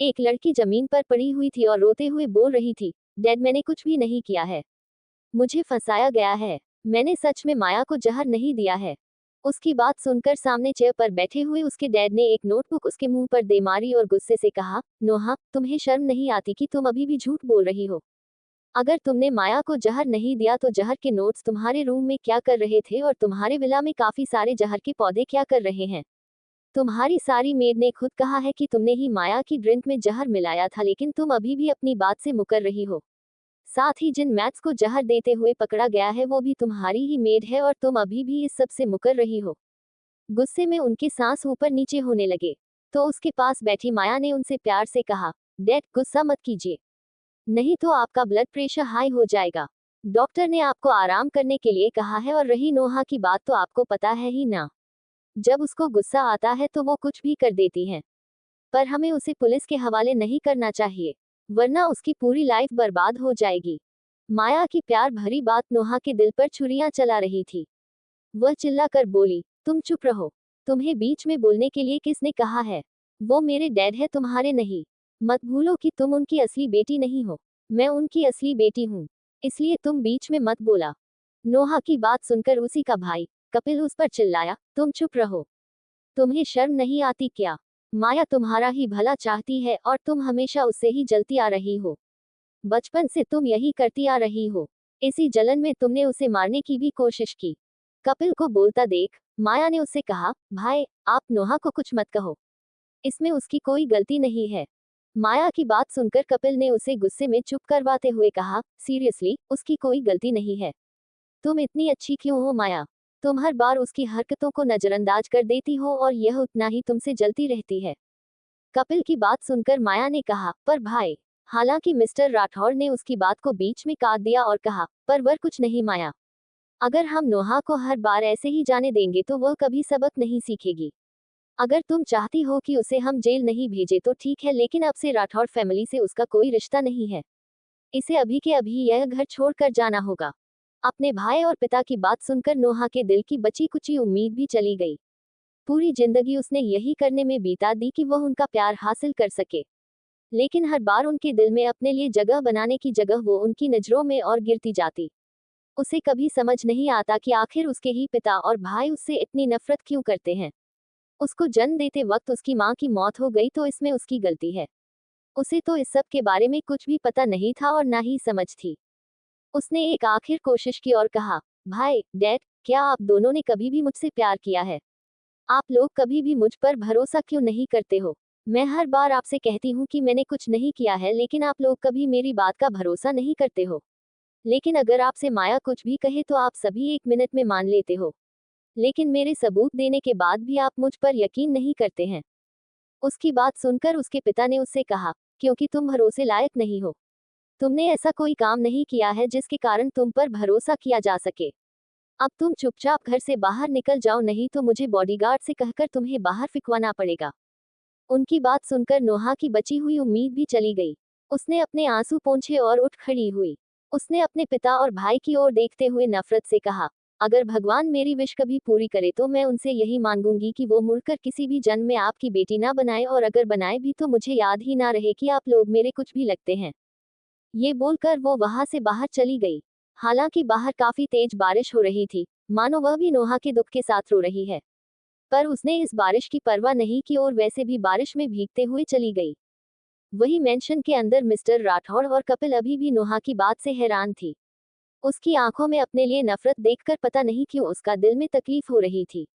एक लड़की जमीन पर पड़ी हुई थी और रोते हुए बोल रही थी, डैड मैंने कुछ भी नहीं किया है। मुझे फंसाया गया है। मैंने सच में माया को जहर नहीं दिया है। उसकी बात सुनकर सामने चेयर पर बैठे हुए उसके डैड ने एक नोटबुक उसके मुंह पर दे मारी और गुस्से से कहा, नोहा, तुम्हें शर्म नहीं आती कि तुम अभी भी झूठ बोल रही हो? अगर तुमने माया को जहर नहीं दिया तो जहर के नोट्स तुम्हारे रूम में क्या कर रहे थे और तुम्हारे विला में काफी सारे जहर के पौधे क्या कर रहे हैं? तुम्हारी सारी मेड ने खुद कहा है कि तुमने ही माया की ड्रिंक में जहर मिलाया था, लेकिन तुम अभी भी अपनी बात से मुकर रही हो। साथ ही जिन मैथ्स को जहर देते हुए पकड़ा गया है वो भी तुम्हारी ही मेड है और तुम अभी भी इस सब से मुकर रही हो। गुस्से में उनके सांस ऊपर नीचे होने लगे। तो उसके पास बैठी माया ने उनसे प्यार से कहा, डैड गुस्सा मत कीजिए, नहीं तो आपका ब्लड प्रेशर हाई हो जाएगा। डॉक्टर ने आपको आराम करने के लिए कहा है और रही नोहा की बात तो आपको पता है ही ना। जब उसको गुस्सा आता है तो वो कुछ भी कर देती है। पर हमें उसे पुलिस के हवाले नहीं करना चाहिए, वरना उसकी पूरी लाइफ बर्बाद हो जाएगी। माया की प्यार भरी बात नोहा के दिल पर छुरियां चला रही थी। वह चिल्लाकर बोली, तुम चुप रहो। तुम्हें बीच में बोलने के लिए किसने कहा है? वो मेरे डैड है, तुम्हारे नहीं। मत भूलो कि तुम उनकी असली बेटी नहीं हो। मैं उनकी असली बेटी हूँ। इसलिए तुम बीच में मत बोला। नोहा की बात सुनकर उसी का भाई कपिल उस पर चिल्लाया, तुम चुप रहो। तुम्हें शर्म नहीं आती क्या? माया तुम्हारा ही भला चाहती है और तुम हमेशा उससे ही जलती आ रही हो। बचपन से तुम यही करती आ रही हो। इसी जलन में तुमने उसे मारने की भी कोशिश की। कपिल को बोलता देख माया ने उससे कहा, भाई आप नोहा को कुछ मत कहो, इसमें उसकी कोई गलती नहीं है। माया की बात सुनकर कपिल ने उसे गुस्से में चुप करवाते हुए कहा, सीरियसली उसकी कोई गलती नहीं है। तुम इतनी अच्छी क्यों हो माया? तुम हर बार उसकी हरकतों को नजरअंदाज कर देती हो और यह उतना ही तुमसे जलती रहती है। कपिल की बात सुनकर माया ने कहा, पर भाई। हालांकि मिस्टर राठौड़ ने उसकी बात को बीच में काट दिया और कहा, पर वर कुछ नहीं माया। अगर हम नोहा को हर बार ऐसे ही जाने देंगे तो वह कभी सबक नहीं सीखेगी। अगर तुम चाहती हो कि उसे हम जेल नहीं भेजे तो ठीक है, लेकिन अब से राठौड़ फैमिली से उसका कोई रिश्ता नहीं है। इसे अभी के अभी यह घर छोड़कर जाना होगा। अपने भाई और पिता की बात सुनकर नोहा के दिल की बची कुची उम्मीद भी चली गई। पूरी जिंदगी उसने यही करने में बिता दी कि वह उनका प्यार हासिल कर सके, लेकिन हर बार उनके दिल में अपने लिए जगह बनाने की जगह वो उनकी नजरों में और गिरती जाती। उसे कभी समझ नहीं आता कि आखिर उसके ही पिता और भाई उससे इतनी नफरत क्यों करते हैं। उसको जन्म देते वक्त उसकी माँ की मौत हो गई तो इसमें उसकी गलती है। उसे तो इस सब के बारे में कुछ भी पता नहीं था और ना ही समझ थी। उसने एक आखिर कोशिश की और कहा, भाई डैड, क्या आप दोनों ने कभी भी मुझसे प्यार किया है? आप लोग कभी भी मुझ पर भरोसा क्यों नहीं करते हो? मैं हर बार आपसे कहती हूँ कि मैंने कुछ नहीं किया है, लेकिन आप लोग कभी मेरी बात का भरोसा नहीं करते हो। लेकिन अगर आपसे माया कुछ भी कहे तो आप सभी एक मिनट में मान लेते हो। लेकिन मेरे सबूत देने के बाद भी आप मुझ पर यकीन नहीं करते हैं। उसकी बात सुनकर उसके पिता ने उससे कहा, क्योंकि तुम भरोसे लायक नहीं हो। तुमने ऐसा कोई काम नहीं किया है जिसके कारण तुम पर भरोसा किया जा सके। अब तुम चुपचाप घर से बाहर निकल जाओ, नहीं तो मुझे बॉडीगार्ड से कहकर तुम्हें बाहर फिकवाना पड़ेगा। उनकी बात सुनकर नोहा की बची हुई उम्मीद भी चली गई। उसने अपने आंसू पोंछे और उठ खड़ी हुई। उसने अपने पिता और भाई की ओर देखते हुए नफरत से कहा, अगर भगवान मेरी विश कभी पूरी करे तो मैं उनसे यही मांगूंगी कि वो मुड़कर किसी भी जन्म में आपकी बेटी ना बनाए, और अगर बनाए भी तो मुझे याद ही ना रहे कि आप लोग मेरे कुछ भी लगते हैं। ये बोलकर वो वहां से बाहर चली गई। हालांकि बाहर काफी तेज बारिश हो रही थी, मानो वह भी नोहा के दुख के साथ रो रही है। पर उसने इस बारिश की परवाह नहीं की और वैसे भी बारिश में भीगते हुए चली गई। वही मेंशन के अंदर मिस्टर राठौड़ और कपिल अभी भी नोहा की बात से हैरान थी। उसकी आंखों में अपने लिए नफरत देखकर पता नहीं क्यों उसका दिल में तकलीफ हो रही थी।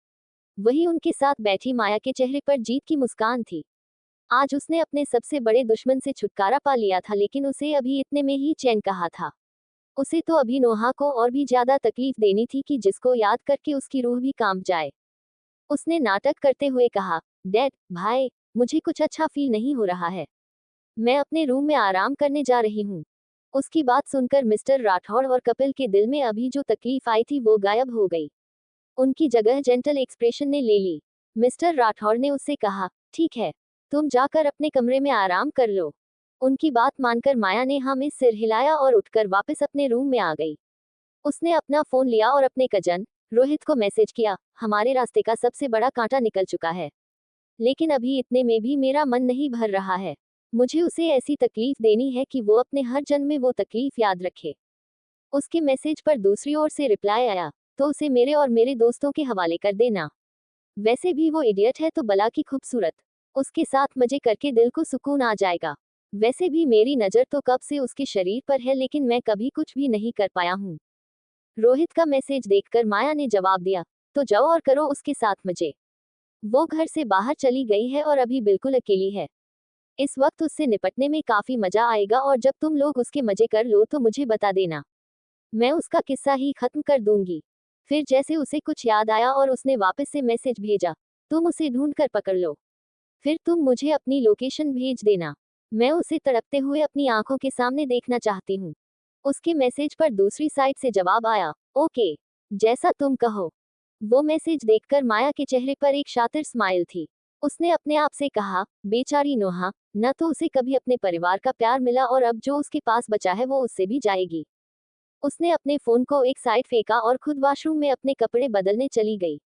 वही उनके साथ बैठी माया के चेहरे पर जीत की मुस्कान थी। आज उसने अपने सबसे बड़े दुश्मन से छुटकारा पा लिया था, लेकिन उसे अभी इतने में ही चैन कहा था। उसे तो अभी नोहा को और भी ज्यादा तकलीफ देनी थी कि जिसको याद करके उसकी रूह भी कांप जाए। उसने नाटक करते हुए कहा, डैड, भाई, मुझे कुछ अच्छा फील नहीं हो रहा है। मैं अपने रूम में आराम करने जा रही हूँ। उसकी बात सुनकर मिस्टर राठौड़ और कपिल के दिल में अभी जो तकलीफ आई थी वो गायब हो गई। उनकी जगह जेंटल एक्सप्रेशन ने ले ली। मिस्टर राठौड़ ने उससे कहा, ठीक है, तुम जाकर अपने कमरे में आराम कर लो। उनकी बात मानकर माया ने हाँ में सिर हिलाया और उठकर वापस अपने रूम में आ गई। उसने अपना फोन लिया और अपने कजन रोहित को मैसेज किया, हमारे रास्ते का सबसे बड़ा कांटा निकल चुका है, लेकिन अभी इतने में भी मेरा मन नहीं भर रहा है। मुझे उसे ऐसी तकलीफ देनी है कि वो अपने हर जन्म में वो तकलीफ याद रखे। उसके मैसेज पर दूसरी ओर से रिप्लाई आया, तो उसे मेरे और मेरे दोस्तों के हवाले कर देना। वैसे भी वो इडियट है तो बला की खूबसूरत। उसके साथ मजे करके दिल को सुकून आ जाएगा। वैसे भी मेरी नज़र तो कब से उसके शरीर पर है, लेकिन मैं कभी कुछ भी नहीं कर पाया हूँ। रोहित का मैसेज देखकर माया ने जवाब दिया, तो जाओ और करो उसके साथ मजे। वो घर से बाहर चली गई है और अभी बिल्कुल अकेली है। इस वक्त उससे निपटने में काफी मजा आएगा, और जब तुम लोग उसके मजे कर लो तो मुझे बता देना। मैं उसका किस्सा ही खत्म कर दूंगी। फिर जैसे उसे कुछ याद आया और उसने वापस से मैसेज भेजा, तुम उसे ढूंढ कर पकड़ लो। फिर तुम मुझे अपनी लोकेशन भेज देना। मैं उसे तड़पते हुए अपनी आंखों के सामने देखना चाहती हूँ। उसके मैसेज पर दूसरी साइड से जवाब आया, ओके, जैसा तुम कहो। वो मैसेज देखकर माया के चेहरे पर एक शातिर स्माइल थी। उसने अपने आप से कहा, बेचारी नोहा, न तो उसे कभी अपने परिवार का प्यार मिला और अब जो उसके पास बचा है वो उससे भी जाएगी। उसने अपने फोन को एक साइड फेंका और खुद वॉशरूम में अपने कपड़े बदलने चली गई।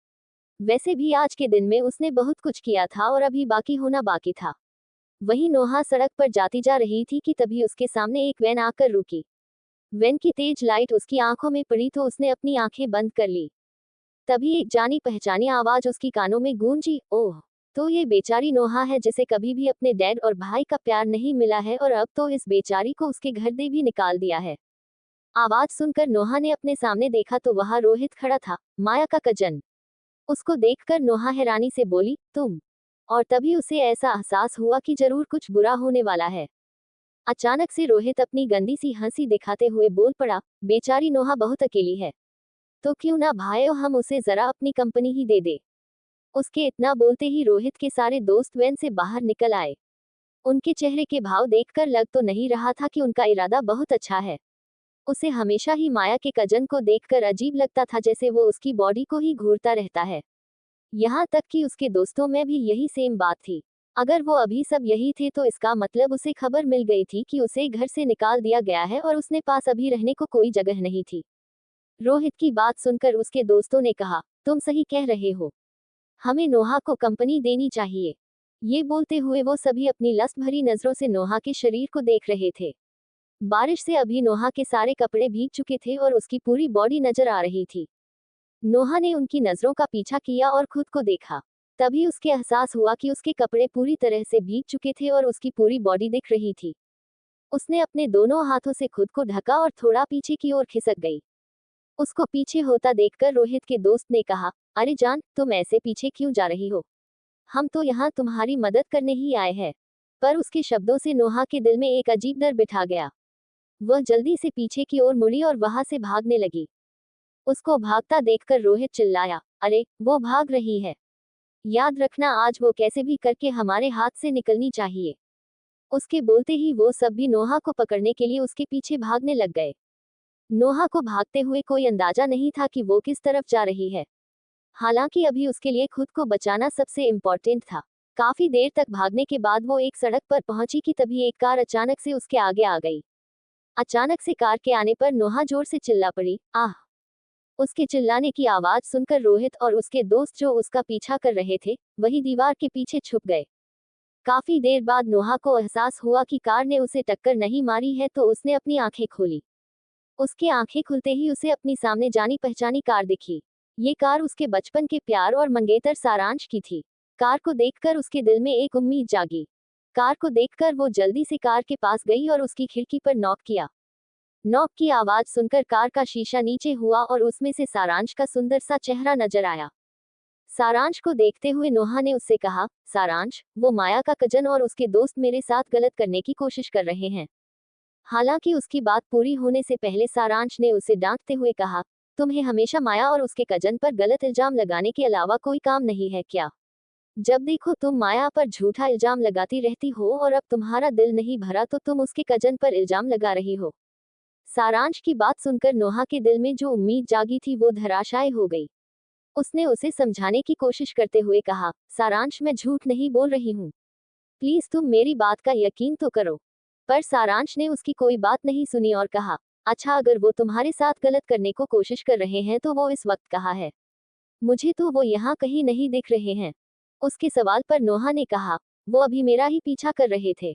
वैसे भी आज के दिन में उसने बहुत कुछ किया था और अभी बाकी होना बाकी था। वहीं नोहा सड़क पर जाती जा रही थी कि तभी उसके सामने एक वैन आकर रुकी। वैन की तेज लाइट उसकी आंखों में पड़ी तो उसने अपनी आंखें बंद कर ली। तभी एक जानी पहचानी आवाज उसकी कानों में गूंजी, ओह, तो ये बेचारी नोहा है जिसे कभी भी अपने डैड और भाई का प्यार नहीं मिला है, और अब तो इस बेचारी को उसके घर दे भी निकाल दिया है। आवाज सुनकर नोहा ने अपने सामने देखा तो वहां रोहित खड़ा था, माया का कजन। उसको देखकर नोहा हैरानी से बोली, तुम। और तभी उसे ऐसा एहसास हुआ कि जरूर कुछ बुरा होने वाला है। अचानक से रोहित अपनी गंदी सी हंसी दिखाते हुए बोल पड़ा, बेचारी नोहा बहुत अकेली है, तो क्यों ना भाइयों हम उसे जरा अपनी कंपनी ही दे दे। उसके इतना बोलते ही रोहित के सारे दोस्त वैन से बाहर निकल आए। उनके चेहरे के भाव देखकर लग तो नहीं रहा था कि उनका इरादा बहुत अच्छा है। उसे हमेशा ही माया के कजन को देखकर अजीब लगता था, जैसे वो उसकी बॉडी को ही घूरता रहता है। यहाँ तक कि उसके दोस्तों में भी यही सेम बात थी। अगर वो अभी सब यही थे तो इसका मतलब उसे खबर मिल गई थी कि उसे घर से निकाल दिया गया है और उसने पास अभी रहने को कोई जगह नहीं थी। रोहित की बात सुनकर उसके दोस्तों ने कहा, तुम सही कह रहे हो, हमें नोहा को कंपनी देनी चाहिए। ये बोलते हुए वो सभी अपनी लस्त भरी नजरों से नोहा के शरीर को देख रहे थे। बारिश से अभी नोहा के सारे कपड़े भीग चुके थे और उसकी पूरी बॉडी नजर आ रही थी। नोहा ने उनकी नजरों का पीछा किया और खुद को देखा। तभी उसके एहसास हुआ कि उसके कपड़े पूरी तरह से भीग चुके थे और उसकी पूरी बॉडी दिख रही थी। उसने अपने दोनों हाथों से खुद को ढका और थोड़ा पीछे की ओर खिसक गई। उसको पीछे होता देखकर रोहित के दोस्त ने कहा, अरे जान, तुम ऐसे पीछे क्यों जा रही हो? हम तो यहाँ तुम्हारी मदद करने ही आए हैं। पर उसके शब्दों से नोहा के दिल में एक अजीब डर बिठा गया। वह जल्दी से पीछे की ओर मुड़ी और वहां से भागने लगी। उसको भागता देखकर रोहित चिल्लाया, अरे, वो भाग रही है। याद रखना, आज वो कैसे भी करके हमारे हाथ से निकलनी चाहिए। उसके बोलते ही वो सब भी नोहा को पकड़ने के लिए उसके पीछे भागने लग गए। नोहा को भागते हुए कोई अंदाजा नहीं था कि वो किस तरफ जा रही है। हालांकि अभी उसके लिए खुद को बचाना सबसे इम्पोर्टेंट था। काफी देर तक भागने के बाद वो एक सड़क पर पहुंची कि तभी एक कार अचानक से उसके आगे आ गई। अचानक से कार के आने पर नोहा जोर से चिल्ला पड़ी, आह। उसके चिल्लाने की आवाज सुनकर रोहित और उसके दोस्त जो उसका पीछा कर रहे थे, वही दीवार के पीछे छुप गए। काफी देर बाद नोहा को एहसास हुआ कि कार ने उसे टक्कर नहीं मारी है, तो उसने अपनी आंखें खोली। उसकी आंखें खुलते ही उसे अपनी सामने जानी पहचानी कार दिखी। ये कार उसके बचपन के प्यार और मंगेतर सारांश की थी। कार को देखकर उसके दिल में एक उम्मीद जागी। कार को देखकर वो जल्दी से कार के पास गई और उसकी खिड़की पर नॉक किया। नॉक की आवाज सुनकर कार का शीशा नीचे हुआ और उसमें से सारांश का सुंदर सा चेहरा नजर आया। सारांश को देखते हुए नोहा ने उससे कहा, सारांश, वो माया का कजन और उसके दोस्त मेरे साथ गलत करने की कोशिश कर रहे हैं। हालांकि उसकी बात पूरी होने से पहले सारांश ने उसे डांटते हुए कहा, तुम्हें हमेशा माया और उसके कजन पर गलत इल्जाम लगाने के अलावा कोई काम नहीं है क्या? जब देखो तुम माया पर झूठा इल्जाम लगाती रहती हो, और अब तुम्हारा दिल नहीं भरा तो तुम उसके कजन पर इल्जाम लगा रही हो। सारांश की बात सुनकर नोहा के दिल में जो उम्मीद जागी थी वो धराशायी हो गई। उसने उसे समझाने की कोशिश करते हुए कहा, सारांश, मैं झूठ नहीं बोल रही हूँ। प्लीज तुम मेरी बात का यकीन तो करो। पर सारांश ने उसकी कोई बात नहीं सुनी और कहा, अच्छा, अगर वो तुम्हारे साथ गलत करने को कोशिश कर रहे हैं तो वो इस वक्त कहाँ है? मुझे तो वो यहाँ कहीं नहीं दिख रहे हैं। उसके सवाल पर नोहा ने कहा, वो अभी मेरा ही पीछा कर रहे थे।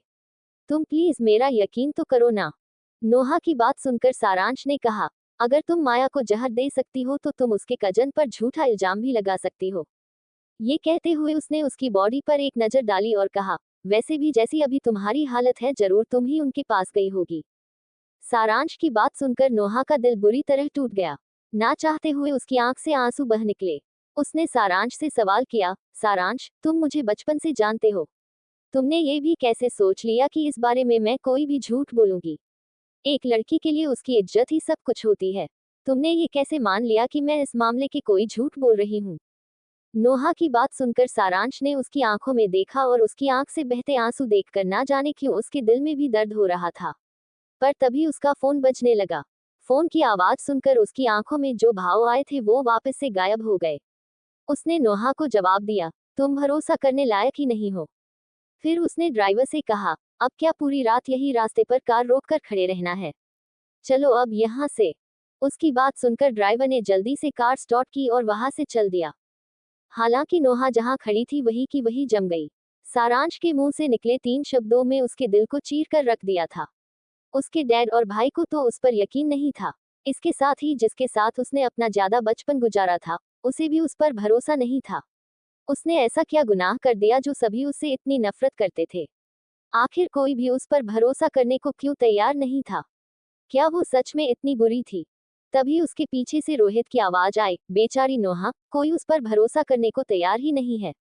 तुम प्लीज मेरा यकीन तो करो ना। नोहा की बात सुनकर सारांश ने कहा, अगर तुम माया को जहर दे सकती हो तो तुम उसके कजन पर झूठा इल्जाम भी लगा सकती हो। ये कहते हुए उसने उसकी बॉडी पर एक नजर डाली और कहा, वैसे भी जैसी अभी तुम्हारी हालत है जरूर तुम ही उनके पास गई होगी। सारांश की बात सुनकर नोहा का दिल बुरी तरह टूट गया। ना चाहते हुए उसकी आंख से आंसू बह निकले। उसने सारांश से सवाल किया, सारांश तुम मुझे बचपन से जानते हो, तुमने ये भी कैसे सोच लिया कि इस बारे में मैं कोई भी झूठ बोलूंगी? एक लड़की के लिए उसकी इज्जत ही सब कुछ होती है। तुमने ये कैसे मान लिया कि मैं इस मामले के कोई झूठ बोल रही हूँ? नोहा की बात सुनकर सारांश ने उसकी आंखों में देखा और उसकी आंख से बहते आंसू देखकर ना जाने क्यों उसके दिल में भी दर्द हो रहा था। पर तभी उसका फोन बजने लगा। फोन की आवाज सुनकर उसकी आंखों में जो भाव आए थे वो वापस से गायब हो गए। उसने नोहा को जवाब दिया, तुम भरोसा करने लायक ही नहीं हो। फिर उसने ड्राइवर से कहा, अब क्या पूरी रात यही रास्ते पर कार रोककर खड़े रहना है? चलो अब यहाँ से। उसकी बात सुनकर ड्राइवर ने जल्दी से कार स्टार्ट की और वहां से चल दिया। हालांकि नोहा जहां खड़ी थी वही की वही जम गई। सारांश के मुंह से निकले 3 शब्दों में उसके दिल को चीर कर रख दिया था। उसके डैड और भाई को तो उस पर यकीन नहीं था। इसके साथ ही जिसके साथ उसने अपना ज्यादा बचपन गुजारा था, उसे भी उस पर भरोसा नहीं था। उसने ऐसा क्या गुनाह कर दिया जो सभी उससे इतनी नफरत करते थे? आखिर कोई भी उस पर भरोसा करने को क्यों तैयार नहीं था? क्या वो सच में इतनी बुरी थी? तभी उसके पीछे से रोहित की आवाज आई, बेचारी नोहा, कोई उस पर भरोसा करने को तैयार ही नहीं है।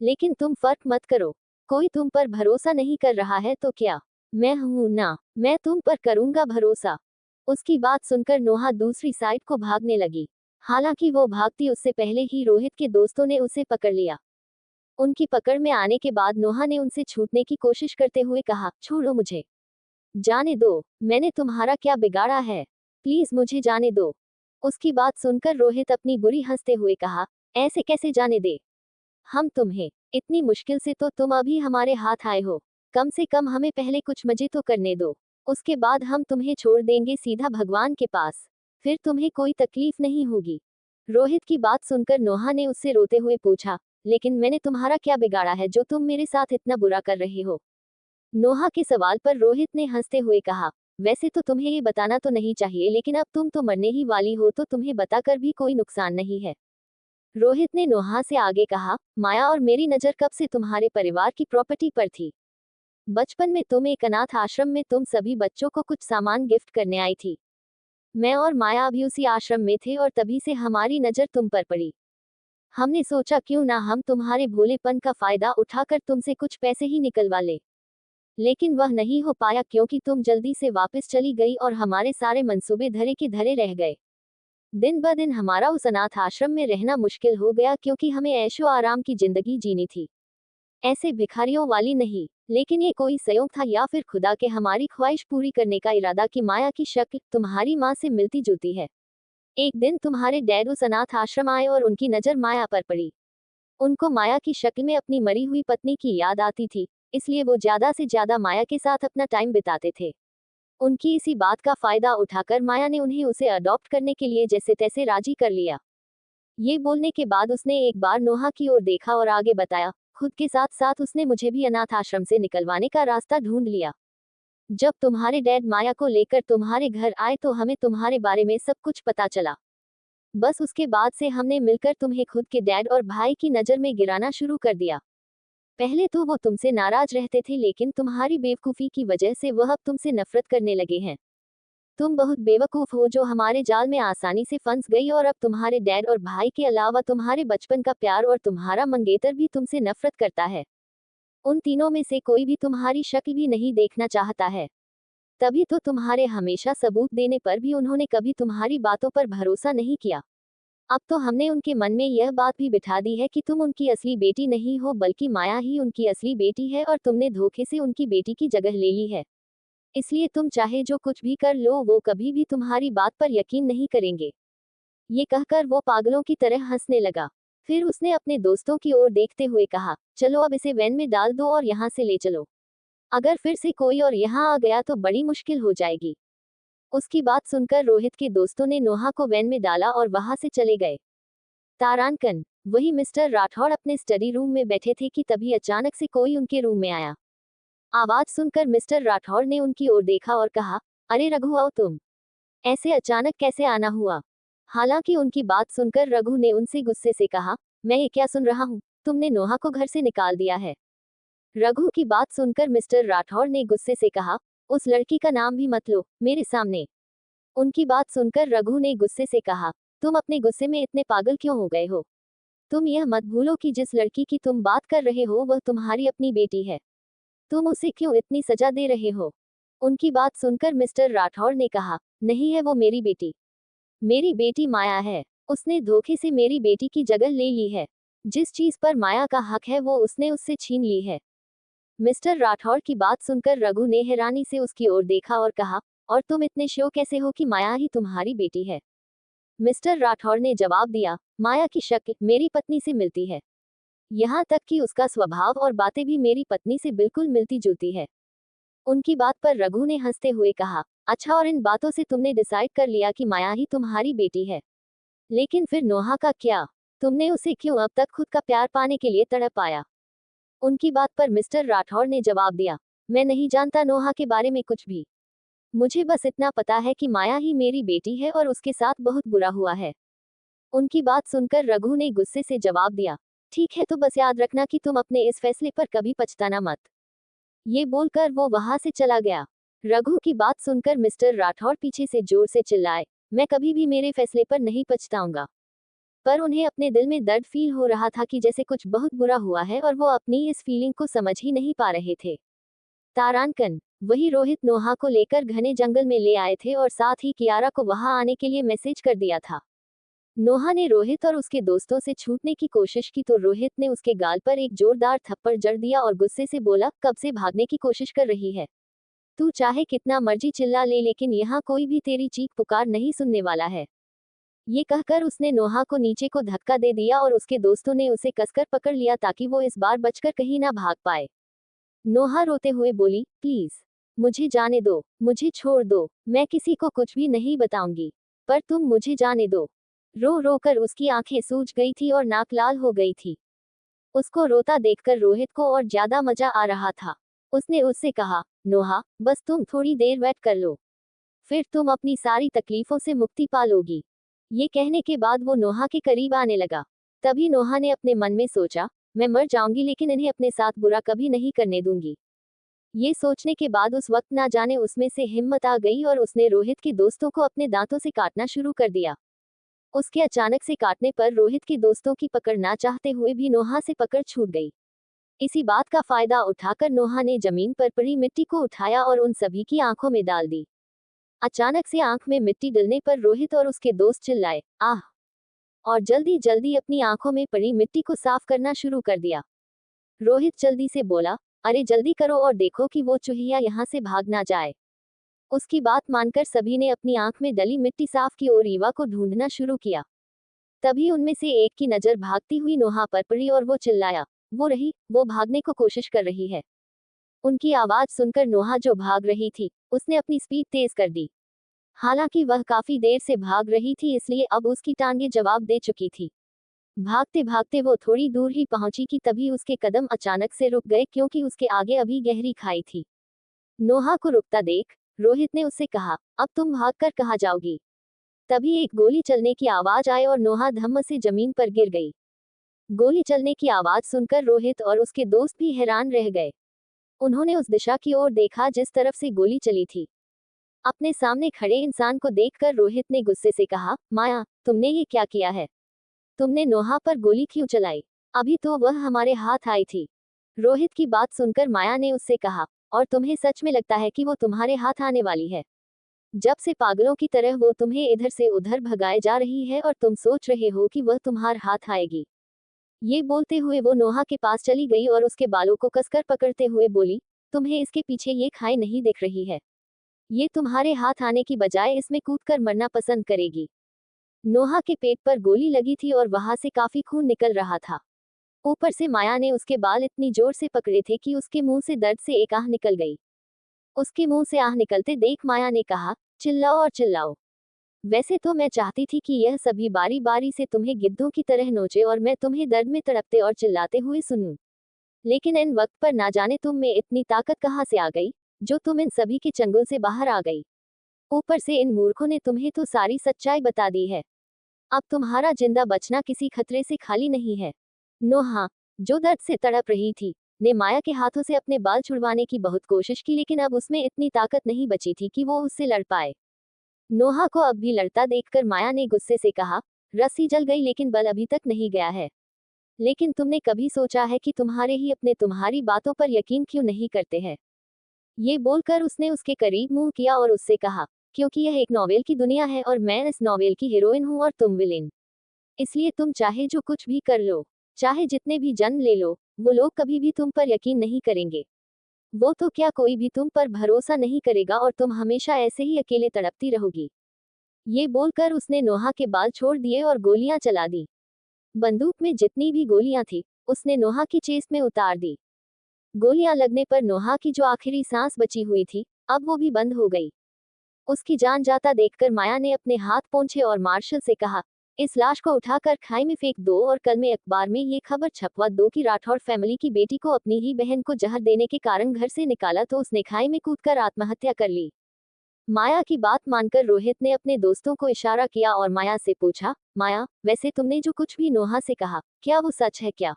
लेकिन तुम फर्क मत करो, कोई तुम पर भरोसा नहीं कर रहा है तो क्या, मैं हूं ना, मैं तुम पर करूंगा भरोसा। उसकी बात सुनकर नोहा दूसरी साइड को भागने लगी। हालांकि वो भागती उससे पहले ही रोहित के दोस्तों ने उसे पकड़ लिया। उनकी पकड़ में आने के बाद नोहा ने उनसे छूटने की कोशिश करते हुए कहा, छोड़ो मुझे, जाने दो, मैंने तुम्हारा क्या बिगाड़ा है, प्लीज मुझे जाने दो। उसकी बात सुनकर रोहित अपनी बुरी हंसते हुए कहा, ऐसे कैसे जाने दे, हम तुम्हें, इतनी मुश्किल से तो तुम अभी हमारे हाथ आए हो, कम से कम हमें पहले कुछ मजे तो करने दो, उसके बाद हम तुम्हें छोड़ देंगे सीधा भगवान के पास, फिर तुम्हें कोई तकलीफ नहीं होगी। रोहित की बात सुनकर नोहा ने उससे रोते हुए पूछा, लेकिन मैंने तुम्हारा क्या बिगाड़ा है जो तुम मेरे साथ इतना बुरा कर रहे हो? नोहा के सवाल पर रोहित ने हंसते हुए कहा, वैसे तो तुम्हें ये बताना तो नहीं चाहिए लेकिन अब तुम तो मरने ही वाली हो तो तुम्हें बताकर भी कोई नुकसान नहीं है। रोहित ने नोहा से आगे कहा, माया और मेरी नजर कब से तुम्हारे परिवार की प्रॉपर्टी पर थी। बचपन में तुम एक अनाथ आश्रम में तुम सभी बच्चों को कुछ सामान गिफ्ट करने आई थी। मैं और माया अभी उसी आश्रम में थे और तभी से हमारी नजर तुम पर पड़ी। हमने सोचा क्यों ना हम तुम्हारे भोलेपन का फायदा उठाकर तुमसे कुछ पैसे ही निकलवा ले। लेकिन वह नहीं हो पाया क्योंकि तुम जल्दी से वापस चली गई और हमारे सारे मंसूबे धरे के धरे रह गए। दिन ब दिन हमारा उस अनाथ आश्रम में रहना मुश्किल हो गया क्योंकि हमें ऐशो आराम की जिंदगी जीनी थी, ऐसे भिखारियों वाली नहीं। लेकिन ये कोई संयोग था या फिर खुदा के हमारी ख्वाहिश पूरी करने का इरादा कि माया की शक्ल तुम्हारी माँ से मिलती जुलती है। एक दिन तुम्हारे डैड उस अनाथ आश्रम आए और उनकी नजर माया पर पड़ी। उनको माया की शक्ल में अपनी मरी हुई पत्नी की याद आती थी, इसलिए वो ज्यादा से ज्यादा माया के साथ अपना टाइम बिताते थे। उनकी इसी बात का फायदा उठाकर माया ने उन्हें उसे अडॉप्ट करने के लिए जैसे तैसे राजी कर लिया। ये बोलने के बाद उसने एक बार नोहा की ओर देखा और आगे बताया, खुद के साथ साथ उसने मुझे भी अनाथ आश्रम से निकलवाने का रास्ता ढूंढ लिया। जब तुम्हारे डैड माया को लेकर तुम्हारे घर आए तो हमें तुम्हारे बारे में सब कुछ पता चला। बस उसके बाद से हमने मिलकर तुम्हें खुद के डैड और भाई की नजर में गिराना शुरू कर दिया। पहले तो वो तुमसे नाराज रहते थे लेकिन तुम्हारी बेवकूफी की वजह से वह अब तुमसे नफरत करने लगे हैं। तुम बहुत बेवकूफ हो जो हमारे जाल में आसानी से फंस गई और अब तुम्हारे डैड और भाई के अलावा तुम्हारे बचपन का प्यार और तुम्हारा मंगेतर भी तुमसे नफरत करता है। उन तीनों में से कोई भी तुम्हारी शक्ल भी नहीं देखना चाहता है। तभी तो तुम्हारे हमेशा सबूत देने पर भी उन्होंने कभी तुम्हारी बातों पर भरोसा नहीं किया। अब तो हमने उनके मन में यह बात भी बिठा दी है कि तुम उनकी असली बेटी नहीं हो बल्कि माया ही उनकी असली बेटी है और तुमने धोखे से उनकी बेटी की जगह ले ली है। इसलिए तुम चाहे जो कुछ भी कर लो वो कभी भी तुम्हारी बात पर यकीन नहीं करेंगे। ये कहकर वो पागलों की तरह हंसने लगा। फिर उसने अपने दोस्तों की ओर देखते हुए कहा, चलो अब इसे वैन में डाल दो और यहाँ से ले चलो। अगर फिर से कोई और यहाँ आ गया तो बड़ी मुश्किल हो जाएगी। उसकी बात सुनकर रोहित के दोस्तों ने नोहा को वैन में डाला और वहां से चले गए। तारांकन, वही मिस्टर राठौड़ अपने स्टडी रूम में बैठे थे कि तभी अचानक से कोई उनके रूम में आया। आवाज सुनकर मिस्टर राठौर ने उनकी ओर देखा और कहा, अरे रघु आओ तुम। ऐसे अचानक कैसे आना हुआ? हालांकि उनकी बात सुनकर रघु ने उनसे गुस्से से कहा, मैं ये क्या सुन रहा हूँ, तुमने नोहा को घर से निकाल दिया है। रघु की बात सुनकर मिस्टर राठौर ने गुस्से से कहा, उस लड़की का नाम भी मत लो मेरे सामने। उनकी बात सुनकर रघु ने गुस्से से कहा, तुम अपने गुस्से में इतने पागल क्यों हो गए हो? तुम यह मत भूलो कि जिस लड़की की तुम बात कर रहे हो वह तुम्हारी अपनी बेटी है। तुम उसे क्यों इतनी सजा दे रहे हो? उनकी बात सुनकर मिस्टर राठौर ने कहा, नहीं है वो मेरी बेटी। मेरी बेटी माया है। उसने धोखे से मेरी बेटी की जगह ले ली है। जिस चीज पर माया का हक है वो उसने उससे छीन ली है। मिस्टर राठौर की बात सुनकर रघु ने हैरानी से उसकी ओर देखा और कहा, और तुम इतने श्योर कैसे हो कि माया ही तुम्हारी बेटी है? मिस्टर राठौर ने जवाब दिया, माया की शक्ल मेरी पत्नी से मिलती है। यहाँ तक कि उसका स्वभाव और बातें भी मेरी पत्नी से बिल्कुल मिलती जुलती है। उनकी बात पर रघु ने हंसते हुए कहा, अच्छा, और इन बातों से तुमने डिसाइड कर लिया कि माया ही तुम्हारी बेटी है? लेकिन फिर नोहा का क्या? तुमने उसे क्यों अब तक खुद का प्यार पाने के लिए तड़प पाया? उनकी बात पर मिस्टर राठौर ने जवाब दिया, मैं नहीं जानता नोहा के बारे में कुछ भी। मुझे बस इतना पता है कि माया ही मेरी बेटी है और उसके साथ बहुत बुरा हुआ है। उनकी बात सुनकर रघु ने गुस्से से जवाब दिया, ठीक है, तो बस याद रखना कि तुम अपने इस फैसले पर कभी पछताना मत। ये बोलकर वो वहां से चला गया। रघु की बात सुनकर मिस्टर राठौर पीछे से जोर से चिल्लाए, मैं कभी भी मेरे फैसले पर नहीं पछताऊंगा। पर उन्हें अपने दिल में दर्द फील हो रहा था कि जैसे कुछ बहुत बुरा हुआ है और वो अपनी इस फीलिंग को समझ ही नहीं पा रहे थे। तारांकन, वही रोहित नोहा को लेकर घने जंगल में ले आए थे और साथ ही कियारा को वहां आने के लिए मैसेज कर दिया था। नोहा ने रोहित और उसके दोस्तों से छूटने की कोशिश की तो रोहित ने उसके गाल पर एक जोरदार थप्पड़ जड़ दिया और गुस्से से बोला, कब से भागने की कोशिश कर रही है? तू चाहे कितना मर्जी चिल्ला ले लेकिन यहाँ कोई भी तेरी चीख पुकार नहीं सुनने वाला है। ये कहकर उसने नोहा को नीचे को धक्का दे दिया और उसके दोस्तों ने उसे कसकर पकड़ लिया ताकि वो इस बार बचकर कहीं ना भाग पाए। नोहा रोते हुए बोली, प्लीज मुझे जाने दो, मुझे छोड़ दो, मैं किसी को कुछ भी नहीं बताऊंगी, पर तुम मुझे जाने दो। रो रो कर उसकी आंखें सूज गई थी और नाक लाल हो गई थी। उसको रोता देखकर रोहित को और ज्यादा मजा आ रहा था। उसने उससे कहा, नोहा, बस तुम थोड़ी देर वेट कर लो, फिर तुम अपनी सारी तकलीफों से मुक्ति पा लोगी। ये कहने के बाद वो नोहा के करीब आने लगा। तभी नोहा ने अपने मन में सोचा, मैं मर जाऊंगी लेकिन इन्हें अपने साथ बुरा कभी नहीं करने दूंगी। ये सोचने के बाद उस वक्त ना जाने उसमें से हिम्मत आ गई और उसने रोहित के दोस्तों को अपने दांतों से काटना शुरू कर दिया। उसके अचानक से काटने पर रोहित के दोस्तों की पकड़ ना चाहते हुए भी नोहा से पकड़ छूट गई। इसी बात का फायदा उठाकर नोहा ने जमीन पर पड़ी मिट्टी को उठाया और उन सभी की आंखों में डाल दी। अचानक से आंख में मिट्टी डलने पर रोहित और उसके दोस्त चिल्लाए, आह, और जल्दी जल्दी अपनी आंखों में पड़ी मिट्टी को साफ करना शुरू कर दिया। रोहित जल्दी से बोला, अरे जल्दी करो और देखो कि वो चूहिया यहाँ से भाग ना जाए। उसकी बात मानकर सभी ने अपनी आंख में डली मिट्टी साफ की और ईवा को ढूंढना शुरू किया। तभी उनमें से एक की नजर भागती हुई नोहा पर पड़ी और वो चिल्लाया, वो रही, वो भागने को कोशिश कर रही है। उनकी आवाज सुनकर नोहा जो भाग रही थी, उसने अपनी स्पीड तेज कर दी। हालांकि वह काफी देर से भाग रही थी इसलिए अब उसकी टांगें जवाब दे चुकी थी। भागते भागते वो थोड़ी दूर ही पहुंची कि तभी उसके कदम अचानक से रुक गए क्योंकि उसके आगे अभी गहरी खाई थी। नोहा को रुकता देख रोहित ने उससे कहा, अब तुम भागकर कहाँ जाओगी? तभी एक गोली चलने की आवाज आई और नोहा धम्म से जमीन पर गिर गई। गोली चलने की आवाज सुनकर रोहित और उसके दोस्त भी हैरान रह गए। उन्होंने उस दिशा की ओर देखा जिस तरफ से गोली चली थी। अपने सामने खड़े इंसान को देखकर रोहित ने गुस्से से कहा, माया, तुमने ये क्या किया है? तुमने नोहा पर गोली क्यों चलाई? अभी तो वह हमारे हाथ आई थी। रोहित की बात सुनकर माया ने उससे कहा, और तुम्हें सच में लगता है कि वो तुम्हारे हाथ आने वाली है? जब से पागलों की तरह वो तुम्हें इधर से उधर भगाए जा रही है और तुम सोच रहे हो कि वह तुम्हारे हाथ आएगी। ये बोलते हुए वो नोहा के पास चली गई और उसके बालों को कसकर पकड़ते हुए बोली, तुम्हें इसके पीछे ये खाई नहीं दिख रही है? ये तुम्हारे हाथ आने की बजाय इसमें कूदकर मरना पसंद करेगी। नोहा के पेट पर गोली लगी थी और वहां से काफी खून निकल रहा था। ऊपर से माया ने उसके बाल इतनी जोर से पकड़े थे कि उसके मुंह से दर्द से एक आह निकल गई। उसके मुंह से आह निकलते देख माया ने कहा, चिल्लाओ और चिल्लाओ। वैसे तो मैं चाहती थी कि यह सभी बारी बारी से तुम्हें गिद्धों की तरह नोचे और मैं तुम्हें दर्द में तड़पते और चिल्लाते हुए सुनूं। लेकिन इन वक्त पर ना जाने तुम में इतनी ताकत कहाँ से आ गई, जो तुम इन सभी के चंगुल से बाहर आ गई। ऊपर से इन मूर्खों ने तुम्हें तो सारी सच्चाई बता दी है। अब तुम्हारा जिंदा बचना किसी खतरे से खाली नहीं है। नोहा, जो दर्द से तड़प रही थी, ने माया के हाथों से अपने बाल छुड़वाने की बहुत कोशिश की, लेकिन अब उसमें इतनी ताकत नहीं बची थी कि वो उससे लड़ पाए। नोहा को अब भी लड़ता देखकर माया ने गुस्से से कहा, रस्सी जल गई लेकिन बल अभी तक नहीं गया है। लेकिन तुमने कभी सोचा है कि तुम्हारे ही अपने तुम्हारी बातों पर यकीन क्यों नहीं करते हैं? ये बोलकर उसने उसके करीब मुंह किया और उससे कहा, क्योंकि यह एक नॉवेल की दुनिया है और मैं इस नॉवेल की हीरोइन हूँ और तुम विलेन। इसलिए तुम चाहे जो कुछ भी कर लो, चाहे जितने भी जन्म ले लो, वो लोग कभी भी तुम पर यकीन नहीं करेंगे। वो तो क्या, कोई भी तुम पर भरोसा नहीं करेगा और तुम हमेशा ऐसे ही अकेले तड़पती रहोगी। ये बोलकर उसने नोहा के बाल छोड़ दिए और गोलियां चला दी। बंदूक में जितनी भी गोलियां थी, उसने नोहा की चेस्ट में उतार दी। गोलियां लगने पर नोहा की जो आखिरी सांस बची हुई थी, अब वो भी बंद हो गई। उसकी जान जाता देखकर माया ने अपने हाथ पोंछे और मार्शल से कहा, इस लाश को उठाकर खाई में फेंक दो और कल में अखबार में ये खबर छपवा दो कि राठौड़ फैमिली की बेटी को अपनी ही बहन को जहर देने के कारण घर से निकाला तो उसने खाई में कूदकर आत्महत्या कर ली। माया की बात मानकर रोहित ने अपने दोस्तों को इशारा किया और माया से पूछा, माया, वैसे तुमने जो कुछ भी नोहा से कहा, क्या वो सच है क्या?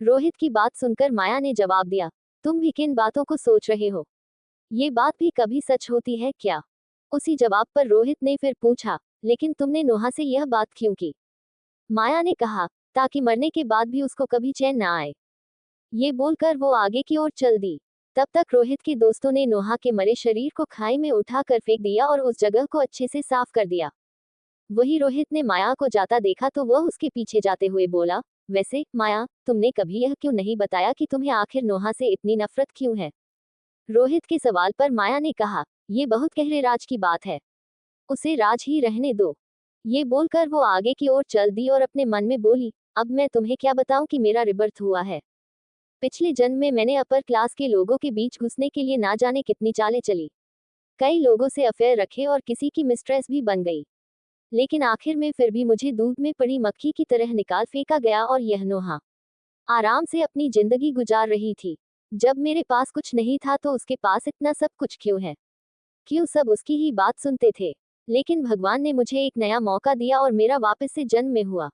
रोहित की बात सुनकर माया ने जवाब दिया, तुम भी किन बातों को सोच रहे हो? ये बात भी कभी सच होती है क्या? उसी जवाब पर रोहित ने फिर पूछा, लेकिन तुमने नोहा से यह बात क्यों की? माया ने कहा, ताकि मरने के बाद भी उसको कभी चैन ना आए। ये बोलकर वो आगे की ओर चल दी। तब तक रोहित के दोस्तों ने नोहा के मरे शरीर को खाई में उठाकर फेंक दिया और उस जगह को अच्छे से साफ कर दिया। वही रोहित ने माया को जाता देखा तो वह उसके पीछे जाते हुए बोला, वैसे माया, तुमने कभी यह क्यों नहीं बताया कि तुम्हें आखिर नोहा से इतनी नफरत क्यों है? रोहित के सवाल पर माया ने कहा, ये बहुत गहरे राज की बात है, उसे राज ही रहने दो। ये बोलकर वो आगे की ओर चल दी और अपने मन में बोली, अब मैं तुम्हें क्या बताऊं कि मेरा रिबर्थ हुआ है। पिछले जन्म में मैंने अपर क्लास के लोगों के बीच घुसने के लिए ना जाने कितनी चालें चली। कई लोगों से अफेयर रखे और किसी की मिस्ट्रेस भी बन गई। लेकिन आखिर में फिर भी मुझे दूध में पड़ी मक्खी की तरह निकाल फेंका गया और यह नोहा आराम से अपनी जिंदगी गुजार रही थी। जब मेरे पास कुछ नहीं था तो उसके पास इतना सब कुछ क्यों है? क्यों सब उसकी ही बात सुनते थे? लेकिन भगवान ने मुझे एक नया मौका दिया और मेरा वापस से जन्म में हुआ।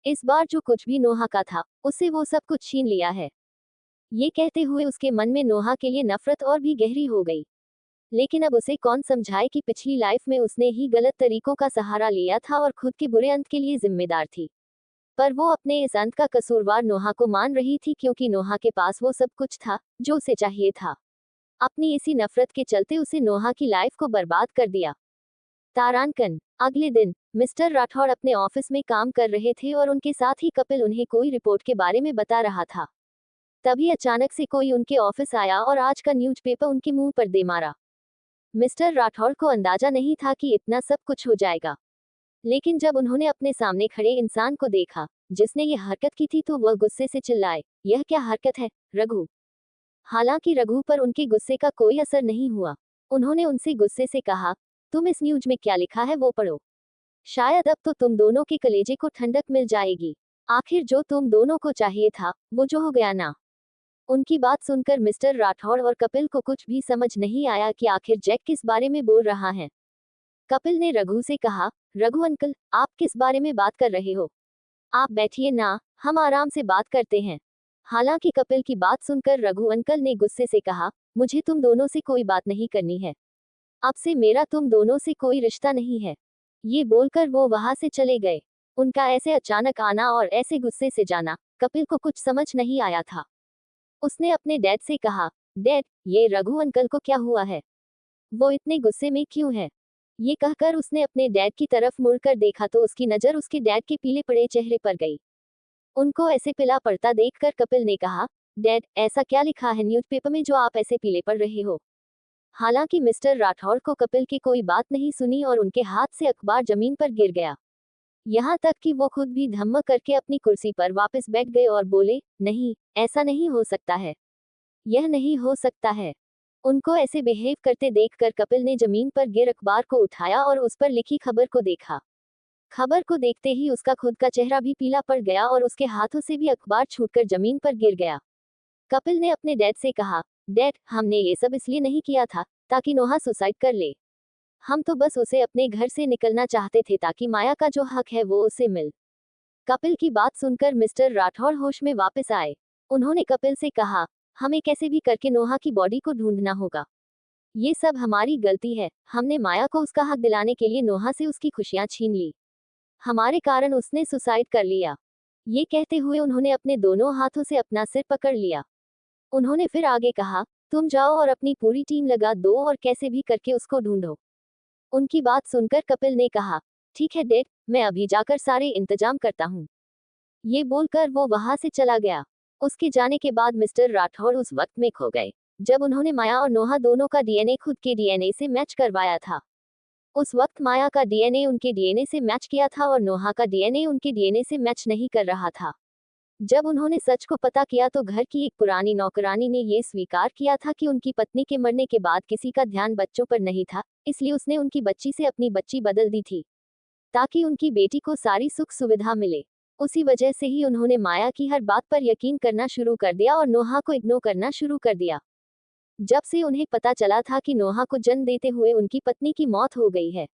इस बार जो कुछ भी नोहा का था, उससे वो सब कुछ छीन लिया है। ये कहते हुए उसके मन में नोहा के लिए नफरत और भी गहरी हो गई। लेकिन अब उसे कौन समझाए कि पिछली लाइफ में उसने ही गलत तरीकों का सहारा लिया था और खुद के बुरे अंत के लिए जिम्मेदार थी। पर वो अपने इस अंत का कसूरवार नोहा को मान रही थी, क्योंकि नोहा के पास वो सब कुछ था जो उसे चाहिए था। अपनी इसी नफरत के चलते उसे नोहा की लाइफ को बर्बाद कर दिया। तारांकन, अगले दिन मिस्टर राठौड़ अपने ऑफिस में काम कर रहे थे और उनके साथ ही कपिल उन्हें कोई रिपोर्ट के बारे में बता रहा था। तभी अचानक से कोई उनके ऑफिस आया और आज का न्यूज़पेपर उनके मुंह पर दे मारा। मिस्टर राठौड़ को अंदाजा नहीं था कि इतना सब कुछ हो जाएगा। लेकिन जब उन्होंने अपने सामने खड़े इंसान को देखा जिसने ये हरकत की थी तो वह गुस्से से चिल्लाए, यह क्या हरकत है, रघु? हालांकि रघु पर उनके गुस्से का कोई असर नहीं हुआ। उन्होंने उनसे गुस्से से कहा, तुम इस न्यूज में क्या लिखा है वो पढ़ो। शायद अब तो तुम दोनों के कलेजे को ठंडक मिल जाएगी। आखिर जो तुम दोनों को चाहिए था, वो जो हो गया ना। उनकी बात सुनकर मिस्टर राठौड़ और कपिल को कुछ भी समझ नहीं आया कि आखिर जैक किस बारे में बोल रहा है। कपिल ने रघु से कहा, रघु अंकल, आप किस बारे में बात कर रहे हो? आप बैठिए ना, हम आराम से बात करते हैं। हालांकि कपिल की बात सुनकर रघु अंकल ने गुस्से से कहा, मुझे तुम दोनों से कोई बात नहीं करनी है। अब से मेरा तुम दोनों से कोई रिश्ता नहीं है। ये बोलकर वो वहां से चले गए। उनका ऐसे अचानक आना और ऐसे गुस्से से जाना कपिल को कुछ समझ नहीं आया था। उसने अपने डैड से कहा, डैड, ये रघु अंकल को क्या हुआ है? वो इतने गुस्से में क्यों है? ये कहकर उसने अपने डैड की तरफ मुड़कर देखा तो उसकी नजर उसके डैड के पीले पड़े चेहरे पर गई। उनको ऐसे पीला पड़ता देखकर कपिल ने कहा, डैड, ऐसा क्या लिखा है न्यूज़पेपर में जो आप ऐसे पीले पड़ रहे हो? हालांकि मिस्टर राठौड़ को कपिल की कोई बात नहीं सुनी और उनके हाथ से अखबार जमीन पर गिर गया। यहाँ तक कि वो खुद भी धम्म करके अपनी कुर्सी पर वापस बैठ गए और बोले, नहीं, ऐसा नहीं हो सकता है। यह नहीं हो सकता है। उनको ऐसे बिहेव करते देखकर कपिल ने जमीन पर गिर अखबार को उठाया और उस पर लिखी खबर को देखा। खबर को देखते ही उसका खुद का चेहरा भी पीला पड़ गया और उसके हाथों से भी अखबार छूटकर जमीन पर गिर गया। कपिल ने अपने डैड से कहा, डैड, हमने ये सब इसलिए नहीं किया था ताकि नोहा सुसाइड कर ले। हम तो बस उसे अपने घर से निकलना चाहते थे ताकि माया का जो हक है वो उसे मिल। कपिल की बात सुनकर मिस्टर राठौड़ होश में वापस आए। उन्होंने कपिल से कहा, हमें कैसे भी करके नोहा की बॉडी को ढूंढना होगा। ये सब हमारी गलती है, हमने माया को उसका हक दिलाने के लिए नोहा से उसकी खुशियां छीन ली। हमारे कारण उसने सुसाइड कर लिया। ये कहते हुए उन्होंने अपने दोनों हाथों से अपना सिर पकड़ लिया। उन्होंने फिर आगे कहा, तुम जाओ और अपनी पूरी टीम लगा दो और कैसे भी करके उसको ढूंढो। उनकी बात सुनकर कपिल ने कहा, ठीक है डैड, मैं अभी जाकर सारे इंतजाम करता हूँ। ये बोलकर वो वहां से चला गया। उसके जाने के बाद मिस्टर राठौड़ उस वक्त में खो गए जब उन्होंने माया और नोहा दोनों का डीएनए खुद के डीएनए से मैच करवाया था। उस वक्त माया का डीएनए उनके डीएनए से मैच किया था और नोहा का डीएनए उनके डीएनए से मैच नहीं कर रहा था। जब उन्होंने सच को पता किया तो घर की एक पुरानी नौकरानी ने ये स्वीकार किया था कि उनकी पत्नी के मरने के बाद किसी का ध्यान बच्चों पर नहीं था, इसलिए उसने उनकी बच्ची से अपनी बच्ची बदल दी थी ताकि उनकी बेटी को सारी सुख सुविधा मिले। उसी वजह से ही उन्होंने माया की हर बात पर यकीन करना शुरू कर दिया और नोहा को इग्नोर करना शुरू कर दिया। जब से उन्हें पता चला था कि नोहा को जन्म देते हुए उनकी पत्नी की मौत हो गई है,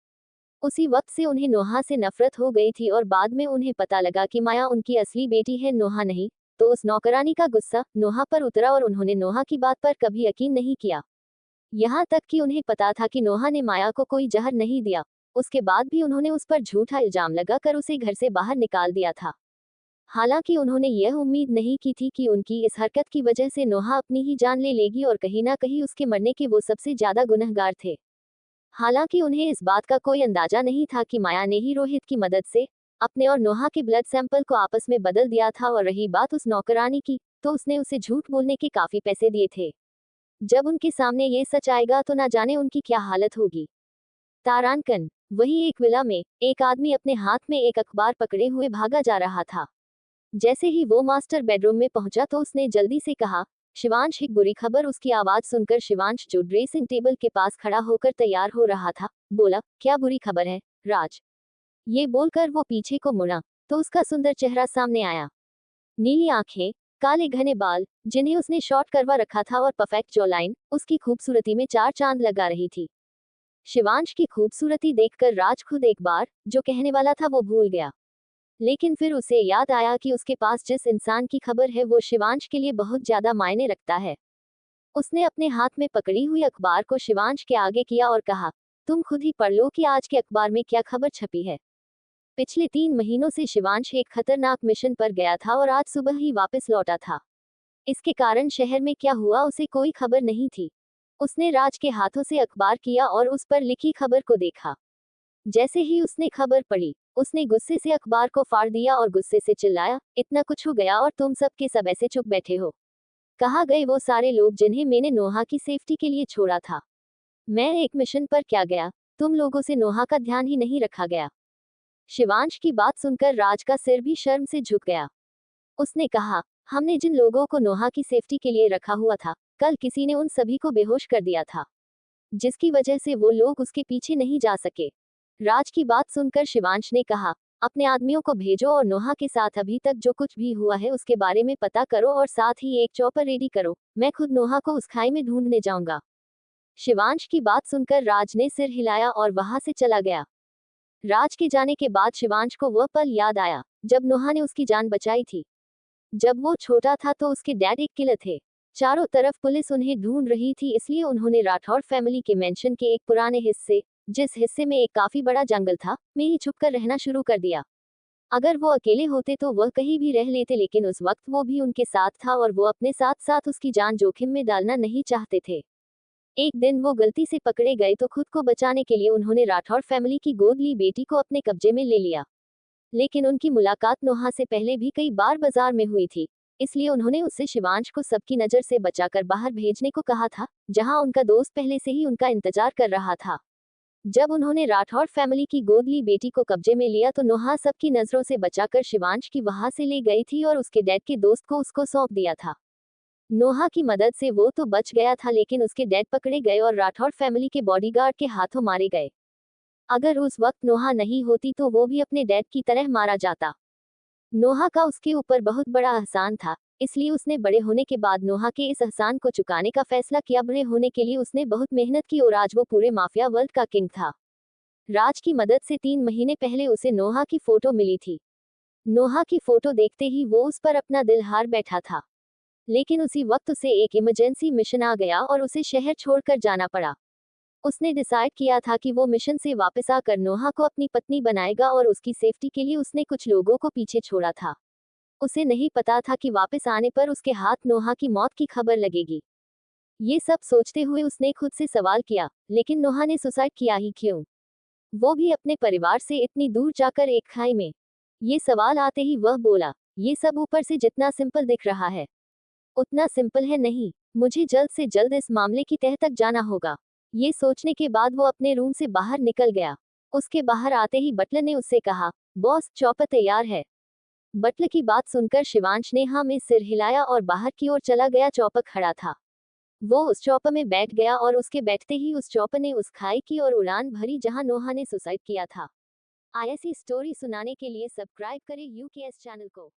उसी वक्त से उन्हें नोहा से नफरत हो गई थी और बाद में उन्हें पता लगा कि माया उनकी असली बेटी है, नोहा नहीं। तो उस नौकरानी का गुस्सा नोहा पर उतरा और उन्होंने नोहा की बात पर कभी यकीन नहीं किया। यहाँ तक कि उन्हें पता था कि नोहा ने माया को कोई जहर नहीं दिया, उसके बाद भी उन्होंने उस पर झूठा इल्जाम लगाकर उसे घर से बाहर निकाल दिया था। हालांकि उन्होंने यह उम्मीद नहीं की थी कि उनकी इस हरकत की वजह से नोहा अपनी ही जान ले लेगी और कहीं ना कहीं उसके मरने के वो सबसे ज्यादा गुनहगार थे। हालांकि उन्हें इस बात का कोई अंदाजा नहीं था कि माया ने ही रोहित की मदद से अपने और नोहा के ब्लड सैंपल को आपस में बदल दिया था। और रही बात उस नौकरानी की, तो उसने उसे झूठ बोलने के काफी पैसे दिए थे। जब उनके सामने ये सच आएगा तो ना जाने उनकी क्या हालत होगी। तारांकन, वही एक विला में एक आदमी अपने हाथ में एक अखबार पकड़े हुए भागा जा रहा था। जैसे ही वो मास्टर बेडरूम में पहुंचा तो उसने जल्दी से कहा, शिवांश, एक बुरी खबर। उसकी आवाज सुनकर शिवांश, जो ड्रेसिंग टेबल के पास खड़ा होकर तैयार हो रहा था, बोला, क्या बुरी खबर है राज? ये बोलकर वो पीछे को मुड़ा तो उसका सुंदर चेहरा सामने आया। नीली आंखें, काले घने बाल जिन्हें उसने शॉर्ट करवा रखा था और परफेक्ट जॉलाइन उसकी खूबसूरती में चार चांद लगा रही थी। शिवांश की खूबसूरती देखकर राज खुद एक बार जो कहने वाला था वो भूल गया। लेकिन फिर उसे याद आया कि उसके पास जिस इंसान की खबर है वो शिवांश के लिए बहुत ज्यादा मायने रखता है। उसने अपने हाथ में पकड़ी हुई अखबार को शिवांश के आगे किया और कहा, तुम खुद ही पढ़ लो कि आज के अखबार में क्या खबर छपी है। पिछले 3 महीनों से शिवांश एक खतरनाक मिशन पर गया था और आज सुबह ही वापस लौटा था। इसके कारण शहर में क्या हुआ उसे कोई खबर नहीं थी। उसने राज के हाथों से अखबार किया और उस पर लिखी खबर को देखा। जैसे ही उसने खबर पढ़ी, उसने गुस्से से अखबार को फाड़ दिया और गुस्से से चिल्लाया, इतना कुछ हो गया और तुम सब के सब ऐसे चुप बैठे हो? कहाँ गए वो सारे लोग जिन्हें मैंने नोहा की सेफ्टी के लिए छोड़ा था? मैं एक मिशन पर क्या गया, तुम लोगों से नोहा का ध्यान ही नहीं रखा गया। शिवांश की बात सुनकर राज का सिर भी शर्म से झुक गया। उसने कहा, हमने जिन लोगों को नोहा की सेफ्टी के लिए रखा हुआ था, कल किसी ने उन सभी को बेहोश कर दिया था, जिसकी वजह से वो लोग उसके पीछे नहीं जा सके। राज की बात सुनकर शिवांश ने कहा, अपने आदमियों को भेजो और नोहा के साथ अभी तक जो कुछ भी हुआ है उसके बारे में पता करो और साथ ही एक चॉपर रेडी करो, मैं खुद नोहा को उस खाई में ढूंढने जाऊंगा। शिवांश की बात सुनकर राज ने सिर हिलाया और वहां से चला गया। राज के जाने के बाद शिवांश को वह पल याद आया जब नोहा ने उसकी जान बचाई थी। जब वो छोटा था तो उसके डैड एक किलर थे। चारों तरफ पुलिस उन्हें ढूंढ रही थी, इसलिए उन्होंने राठौड़ फैमिली के मेंशन के एक पुराने हिस्से, जिस हिस्से में एक काफी बड़ा जंगल था, में ही छुपकर रहना शुरू कर दिया। अगर वो अकेले होते तो वह कहीं भी रह लेते, लेकिन उस वक्त वो भी उनके साथ था और वो अपने साथ साथ उसकी जान जोखिम में डालना नहीं चाहते थे। एक दिन वो गलती से पकड़े गए तो खुद को बचाने के लिए उन्होंने राठौड़ फैमिली की गोद ली बेटी को अपने कब्जे में ले लिया। लेकिन उनकी मुलाकात नोहा से पहले भी कई बार बाजार में हुई थी, इसलिए उन्होंने उससे शिवांश को सबकी नजर से बचाकर बाहर भेजने को कहा था, जहां उनका दोस्त पहले से ही उनका इंतजार कर रहा था। जब उन्होंने राठौड़ फैमिली की गोद ली बेटी को कब्जे में लिया तो नोहा सबकी नजरों से बचाकर शिवांश की वहां से ले गई थी और उसके डैड के दोस्त को उसको सौंप दिया था। नोहा की मदद से वो तो बच गया था, लेकिन उसके डैड पकड़े गए और राठौड़ फैमिली के बॉडीगार्ड के हाथों मारे गए। अगर उस वक्त नोहा नहीं होती तो वो भी अपने डैड की तरह मारा जाता। नोहा का उसके ऊपर बहुत बड़ा एहसान था, इसलिए उसने बड़े होने के बाद नोहा के इस एहसान को चुकाने का फैसला किया। बड़े होने के लिए उसने बहुत मेहनत की और आज वो पूरे माफिया वर्ल्ड का किंग था। राज की मदद से 3 महीने पहले उसे नोहा की फोटो मिली थी। नोहा की फोटो देखते ही वो उस पर अपना दिल हार बैठा था। लेकिन उसी वक्त उसे एक इमरजेंसी मिशन आ गया और उसे शहर छोड़कर जाना पड़ा। उसने डिसाइड किया था कि वो मिशन से वापस आकर नोहा को अपनी पत्नी बनाएगा और उसकी सेफ्टी के लिए उसने कुछ लोगों को पीछे छोड़ा था। उसे नहीं पता था कि वापस आने पर उसके हाथ नोहा की मौत की खबर लगेगी। ये सब सोचते हुए उसने खुद से सवाल किया, लेकिन नोहा ने सुसाइड किया ही क्यों? वो भी अपने परिवार से इतनी दूर जाकर एक खाई में। ये सवाल आते ही वह बोला, ये सब ऊपर से जितना सिंपल दिख रहा है, उतना सिंपल है नहीं। मुझे जल्द से जल्द इस मामले की तह तक जाना होगा। ये सोचने के बाद वो अपने रूम से बाहर निकल गया। उसके बाहर आते ही बटलर ने उससे कहा, बॉस चॉपर तैयार है। बटलर की बात सुनकर शिवांश ने हाँ में सिर हिलाया और बाहर की ओर चला गया। चॉपर खड़ा था। वो उस चॉपर में बैठ गया और उसके बैठते ही उस चॉपर ने उस खाई की और उड़ान भरी जहां नोहा ने सुसाइड किया था। ऐसी स्टोरी सुनाने के लिए सब्सक्राइब करें यूकेएस चैनल को।